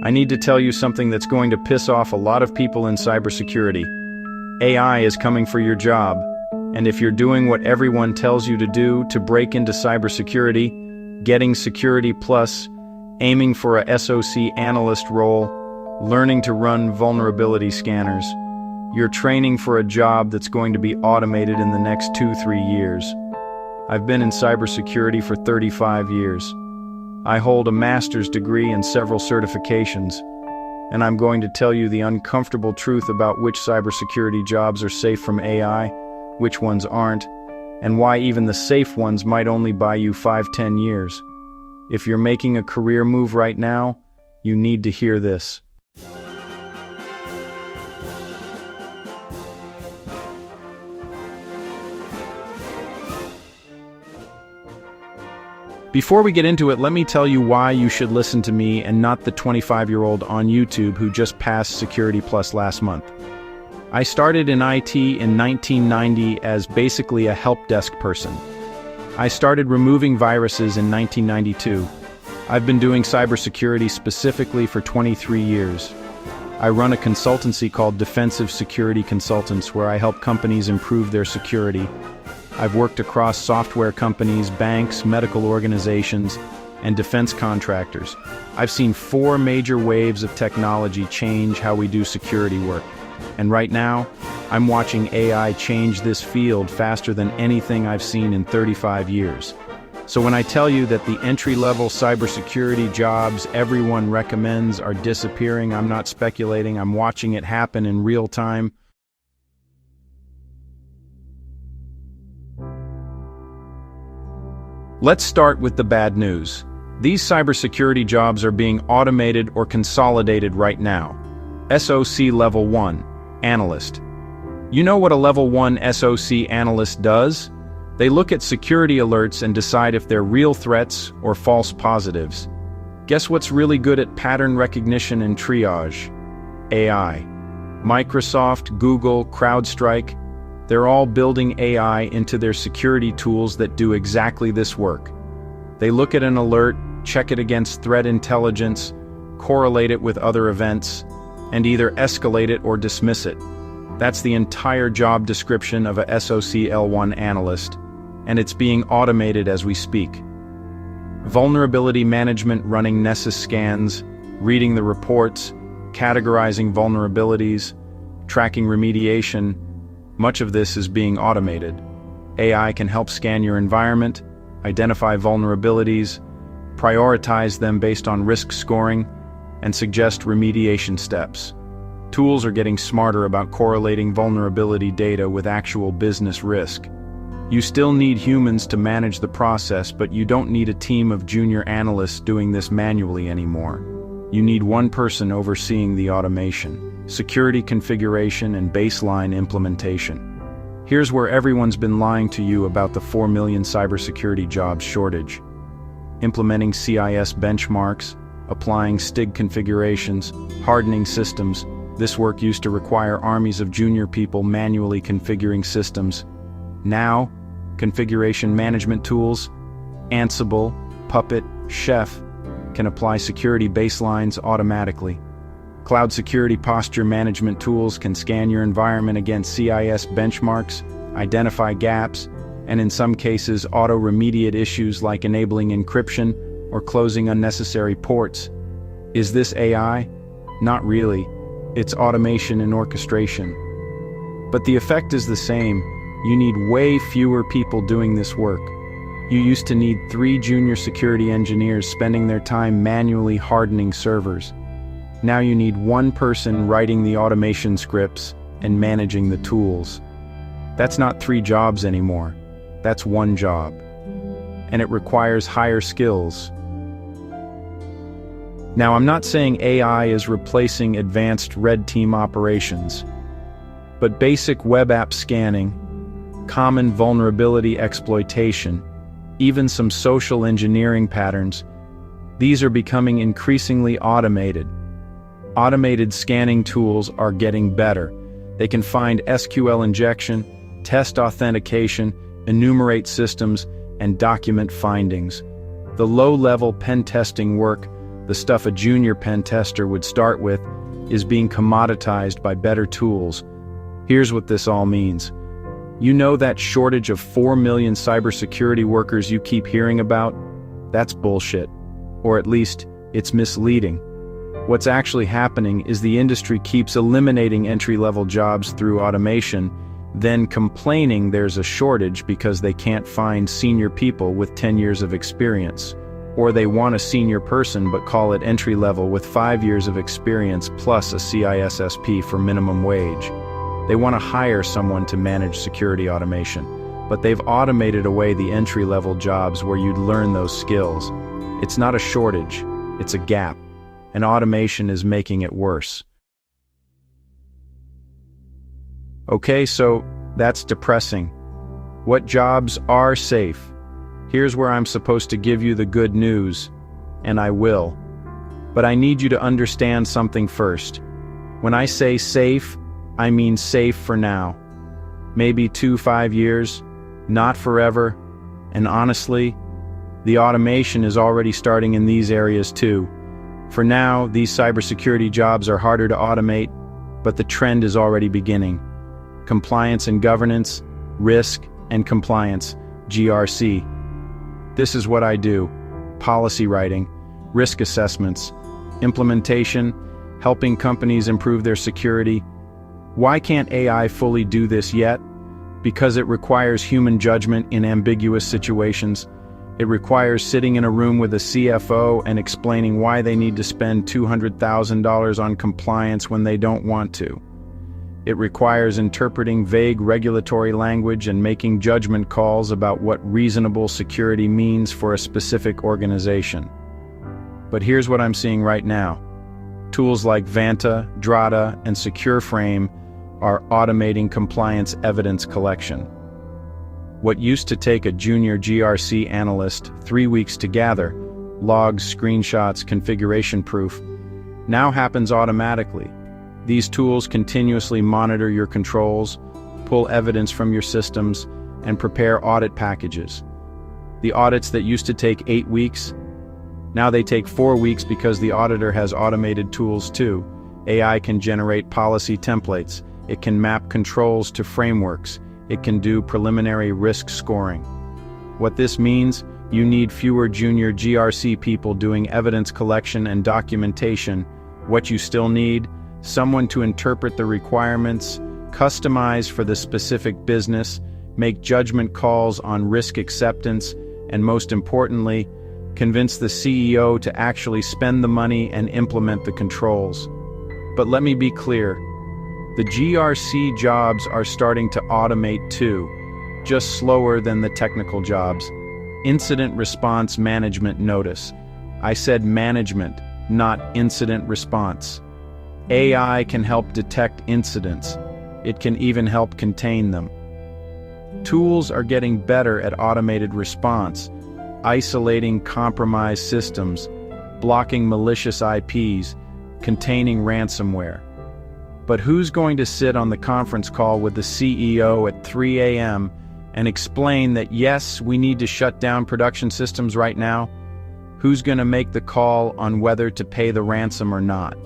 I need to tell you something that's going to piss off a lot of people in cybersecurity. AI is coming for your job, and if you're doing what everyone tells you to do to break into cybersecurity, getting Security Plus, aiming for a SOC analyst role, learning to run vulnerability scanners, you're training for a job that's going to be automated in the next 2-3 years. I've been in cybersecurity for 35 years. I hold a master's degree and several certifications, and I'm going to tell you the uncomfortable truth about which cybersecurity jobs are safe from AI, which ones aren't, and why even the safe ones might only buy you 5-10 years. If you're making a career move right now, you need to hear this. Before we get into it, let me tell you why you should listen to me and not the 25-year-old on YouTube who just passed Security Plus last month. I started in IT in 1990 as basically a help desk person. I started removing viruses in 1992. I've been doing cybersecurity specifically for 23 years. I run a consultancy called Defensive Security Consultants where I help companies improve their security. I've worked across software companies, banks, medical organizations, and defense contractors. I've seen 4 major waves of technology change how we do security work. And right now, I'm watching AI change this field faster than anything I've seen in 35 years. So when I tell you that the entry-level cybersecurity jobs everyone recommends are disappearing, I'm not speculating, I'm watching it happen in real time. Let's start with the bad news. These cybersecurity jobs are being automated or consolidated right now. SOC Level 1, Analyst. You know what a Level 1 SOC Analyst does? They look at security alerts and decide if they're real threats or false positives. Guess what's really good at pattern recognition and triage? AI. Microsoft, Google, CrowdStrike, they're all building AI into their security tools that do exactly this work. They look at an alert, check it against threat intelligence, correlate it with other events, and either escalate it or dismiss it. That's the entire job description of a SOC L1 analyst, and it's being automated as we speak. Vulnerability management, running Nessus scans, reading the reports, categorizing vulnerabilities, tracking remediation. Much of this is being automated. AI can help scan your environment, identify vulnerabilities, prioritize them based on risk scoring, and suggest remediation steps. Tools are getting smarter about correlating vulnerability data with actual business risk. You still need humans to manage the process, but you don't need a team of junior analysts doing this manually anymore. You need one person overseeing the automation, security configuration, and baseline implementation. Here's where everyone's been lying to you about the 4 million cybersecurity jobs shortage. Implementing CIS benchmarks, applying STIG configurations, hardening systems. This work used to require armies of junior people manually configuring systems. Now, configuration management tools, Ansible, Puppet, Chef, can apply security baselines automatically. Cloud security posture management tools can scan your environment against CIS benchmarks, identify gaps, and in some cases auto-remediate issues like enabling encryption or closing unnecessary ports. Is this AI? Not really. It's automation and orchestration. But the effect is the same. You need way fewer people doing this work. You used to need 3 junior security engineers spending their time manually hardening servers. Now you need 1 person writing the automation scripts and managing the tools. That's not 3 jobs anymore. That's 1 job. And it requires higher skills. Now, I'm not saying AI is replacing advanced red team operations, but basic web app scanning, common vulnerability exploitation, even some social engineering patterns, these are becoming increasingly automated. Automated scanning tools are getting better. They can find SQL injection, test authentication, enumerate systems, and document findings. The low-level pen testing work, The stuff a junior pen tester would start with is being commoditized by better tools. Here's what this all means. You know that shortage of 4 million cybersecurity workers you keep hearing about? That's bullshit. Or at least, it's misleading. What's actually happening is the industry keeps eliminating entry-level jobs through automation, then complaining there's a shortage because they can't find senior people with 10 years of experience. Or they want a senior person but call it entry-level with 5 years of experience plus a CISSP for minimum wage. They want to hire someone to manage security automation, but they've automated away the entry-level jobs where you'd learn those skills. It's not a shortage, it's a gap, and automation is making it worse. Okay, so that's depressing. What jobs are safe? Here's where I'm supposed to give you the good news, and I will. But I need you to understand something first. When I say safe, I mean safe for now. Maybe 2-5 years, not forever, and honestly, the automation is already starting in these areas too. For now, these cybersecurity jobs are harder to automate, but the trend is already beginning. Compliance and governance, risk and compliance, GRC. This is what I do: policy writing, risk assessments, implementation, helping companies improve their security. Why can't AI fully do this yet? Because it requires human judgment in ambiguous situations. It requires sitting in a room with a CFO and explaining why they need to spend $200,000 on compliance when they don't want to. It requires interpreting vague regulatory language and making judgment calls about what reasonable security means for a specific organization. But here's what I'm seeing right now. Tools like Vanta, Drata, and SecureFrame are automating compliance evidence collection. What used to take a junior GRC analyst 3 weeks to gather, logs, screenshots, configuration proof, now happens automatically. These tools continuously monitor your controls, pull evidence from your systems, and prepare audit packages. The audits that used to take 8 weeks, now they take 4 weeks because the auditor has automated tools too. AI can generate policy templates. It can map controls to frameworks. It can do preliminary risk scoring. What this means, you need fewer junior GRC people doing evidence collection and documentation. What you still need? Someone to interpret the requirements, customize for the specific business, make judgment calls on risk acceptance, and most importantly, convince the CEO to actually spend the money and implement the controls. But let me be clear. The GRC jobs are starting to automate too, just slower than the technical jobs. Incident response management notice. I said management, not incident response. AI can help detect incidents. It can even help contain them. Tools are getting better at automated response, isolating compromised systems, blocking malicious IPs, containing ransomware. But who's going to sit on the conference call with the CEO at 3 a.m. and explain that yes, we need to shut down production systems right now? Who's going to make the call on whether to pay the ransom or not?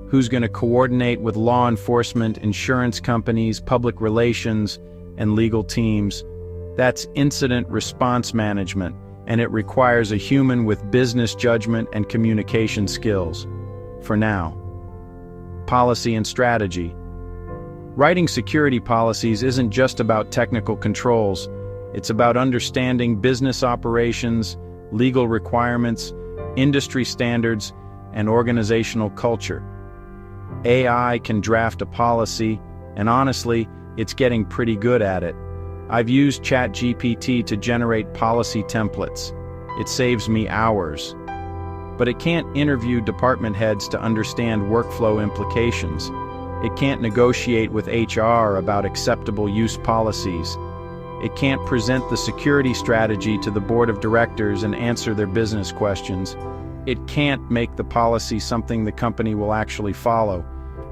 Who's going to coordinate with law enforcement, insurance companies, public relations, and legal teams? That's incident response management, and it requires a human with business judgment and communication skills. For now. Policy and strategy. Writing security policies isn't just about technical controls. It's about understanding business operations, legal requirements, industry standards, and organizational culture. AI can draft a policy, and honestly, it's getting pretty good at it. I've used ChatGPT to generate policy templates. It saves me hours. But it can't interview department heads to understand workflow implications. It can't negotiate with HR about acceptable use policies. It can't present the security strategy to the board of directors and answer their business questions. It can't make the policy something the company will actually follow.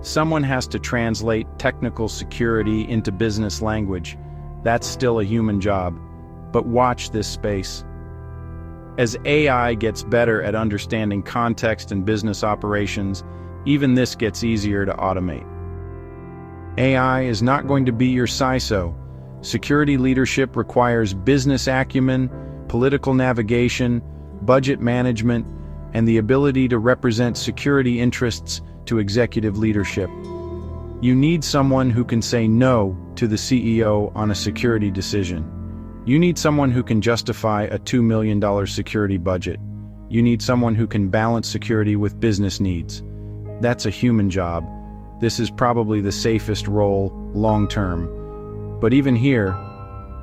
Someone has to translate technical security into business language. That's still a human job. But watch this space. As AI gets better at understanding context and business operations, even this gets easier to automate. AI is not going to be your CISO. Security leadership requires business acumen, political navigation, budget management, and the ability to represent security interests to executive leadership. You need someone who can say no to the CEO on a security decision. You need someone who can justify a $2 million security budget. You need someone who can balance security with business needs. That's a human job. This is probably the safest role long-term. But even here,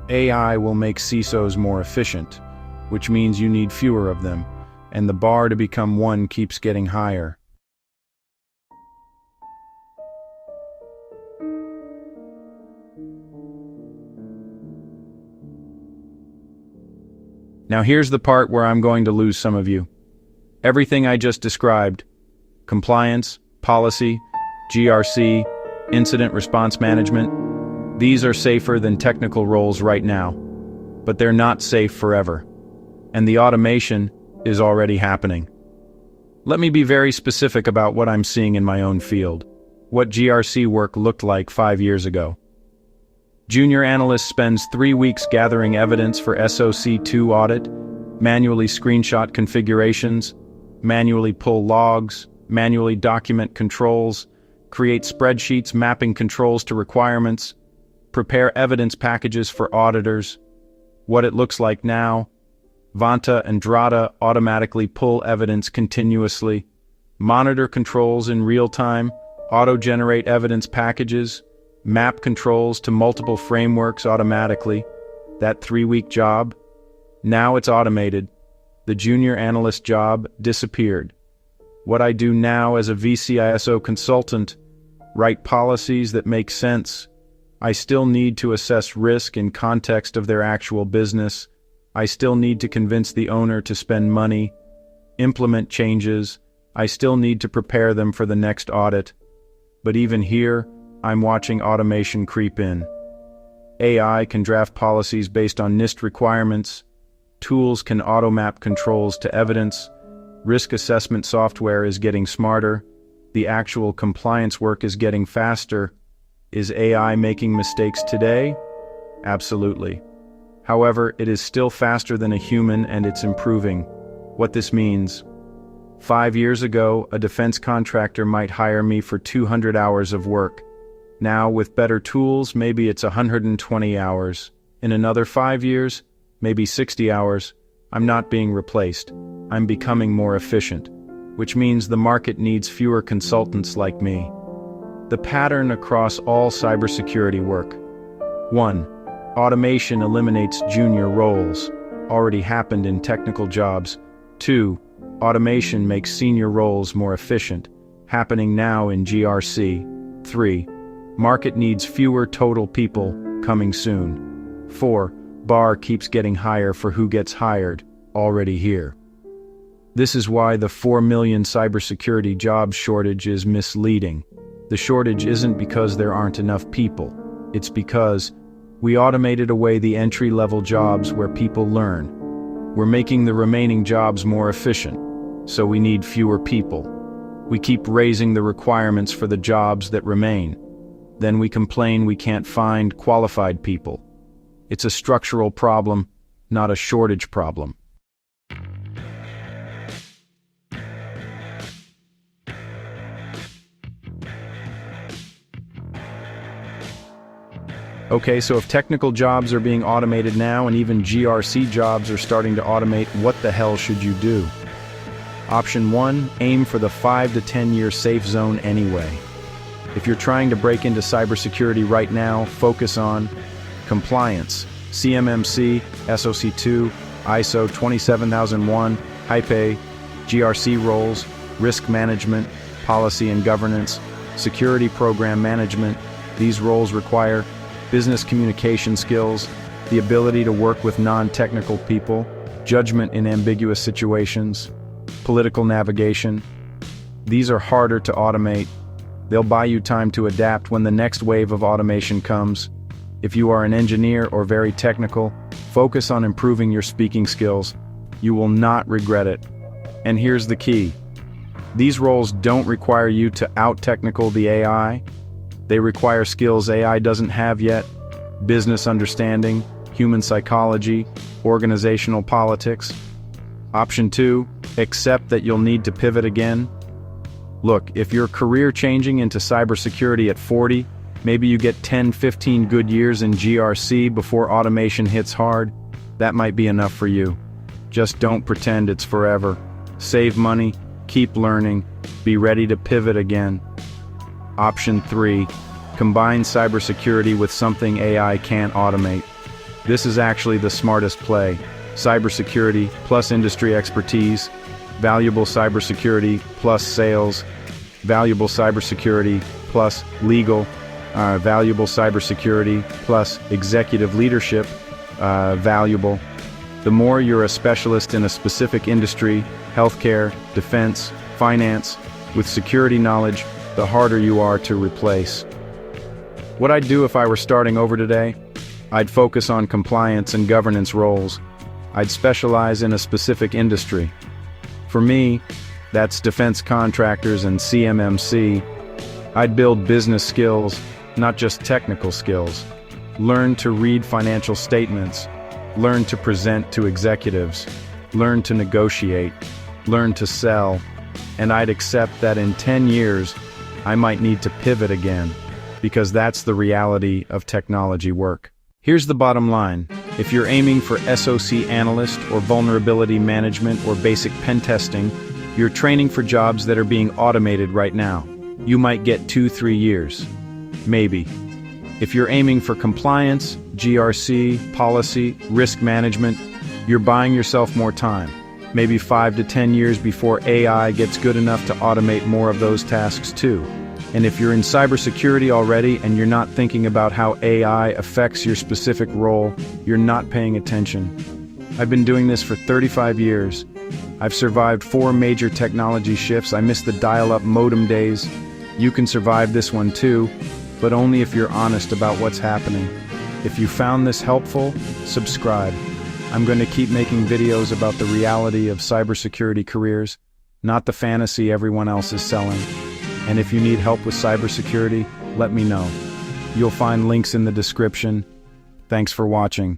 AI will make CISOs more efficient, which means you need fewer of them, and the bar to become one keeps getting higher. Now here's the part where I'm going to lose some of you. Everything I just described, compliance, policy, GRC, incident response management, these are safer than technical roles right now, but they're not safe forever. And the automation is already happening. Let me be very specific about what I'm seeing in my own field, what GRC work looked like 5 years ago. Junior analyst spends 3 weeks gathering evidence for SOC 2 audit, manually screenshot configurations, manually pull logs, manually document controls, create spreadsheets mapping controls to requirements, prepare evidence packages for auditors. What it looks like now: Vanta and Drata automatically pull evidence continuously, monitor controls in real time, auto-generate evidence packages, map controls to multiple frameworks automatically. That 3-week job, now it's automated. The junior analyst job disappeared. What I do now as a VCISO consultant, write policies that make sense. I still need to assess risk in context of their actual business. I still need to convince the owner to spend money, implement changes. I still need to prepare them for the next audit. But even here, I'm watching automation creep in. AI can draft policies based on NIST requirements. Tools can automap controls to evidence. Risk assessment software is getting smarter. The actual compliance work is getting faster. Is AI making mistakes today? Absolutely. However, it is still faster than a human, and it's improving. What this means: 5 years ago, a defense contractor might hire me for 200 hours of work. Now, with better tools, maybe it's 120 hours. In another 5 years, maybe 60 hours. I'm not being replaced. I'm becoming more efficient, which means the market needs fewer consultants like me. The pattern across all cybersecurity work: 1. Automation eliminates junior roles. Already happened in technical jobs. 2. Automation makes senior roles more efficient. Happening now in GRC. 3. Market needs fewer total people. Coming soon. 4. Bar keeps getting higher for who gets hired. Already here. This is why the 4 million cybersecurity jobs shortage is misleading. The shortage isn't because there aren't enough people. It's because we automated away the entry-level jobs where people learn. We're making the remaining jobs more efficient, so we need fewer people. We keep raising the requirements for the jobs that remain. Then we complain we can't find qualified people. It's a structural problem, not a shortage problem. Okay, so if technical jobs are being automated now and even GRC jobs are starting to automate, what the hell should you do? Option 1, aim for the 5 to 10 year safe zone anyway. If you're trying to break into cybersecurity right now, focus on compliance, CMMC, SOC 2, ISO 27001, HIPAA, GRC roles, risk management, policy and governance, security program management. These roles require business communication skills, the ability to work with non-technical people, judgment in ambiguous situations, political navigation. These are harder to automate. They'll buy you time to adapt when the next wave of automation comes. If you are an engineer or very technical, focus on improving your speaking skills. You will not regret it. And here's the key. These roles don't require you to out-technical the AI. They require skills AI doesn't have yet: business understanding, human psychology, organizational politics. Option 2, accept that you'll need to pivot again. Look, if you're career changing into cybersecurity at 40, maybe you get 10-15 good years in GRC before automation hits hard. That might be enough for you. Just don't pretend it's forever. Save money, keep learning, be ready to pivot again. Option 3, combine cybersecurity with something AI can't automate. This is actually the smartest play. Cybersecurity plus industry expertise, valuable cybersecurity plus sales, valuable cybersecurity plus legal, valuable cybersecurity plus executive leadership, valuable. The more you're a specialist in a specific industry, healthcare, defense, finance, with security knowledge, the harder you are to replace. What I'd do if I were starting over today? I'd focus on compliance and governance roles. I'd specialize in a specific industry. For me, that's defense contractors and CMMC. I'd build business skills, not just technical skills. Learn to read financial statements. Learn to present to executives. Learn to negotiate. Learn to sell. And I'd accept that in 10 years, I might need to pivot again, because that's the reality of technology work. Here's the bottom line. If you're aiming for SOC analyst or vulnerability management or basic pen testing, you're training for jobs that are being automated right now. You might get 2-3 years. Maybe. If you're aiming for compliance, GRC, policy, risk management, you're buying yourself more time. Maybe 5 to 10 years before AI gets good enough to automate more of those tasks too. And if you're in cybersecurity already and you're not thinking about how AI affects your specific role, you're not paying attention. I've been doing this for 35 years. I've survived 4 major technology shifts. I missed the dial-up modem days. You can survive this one too, but only if you're honest about what's happening. If you found this helpful, subscribe. I'm going to keep making videos about the reality of cybersecurity careers, not the fantasy everyone else is selling. And if you need help with cybersecurity, let me know. You'll find links in the description. Thanks for watching.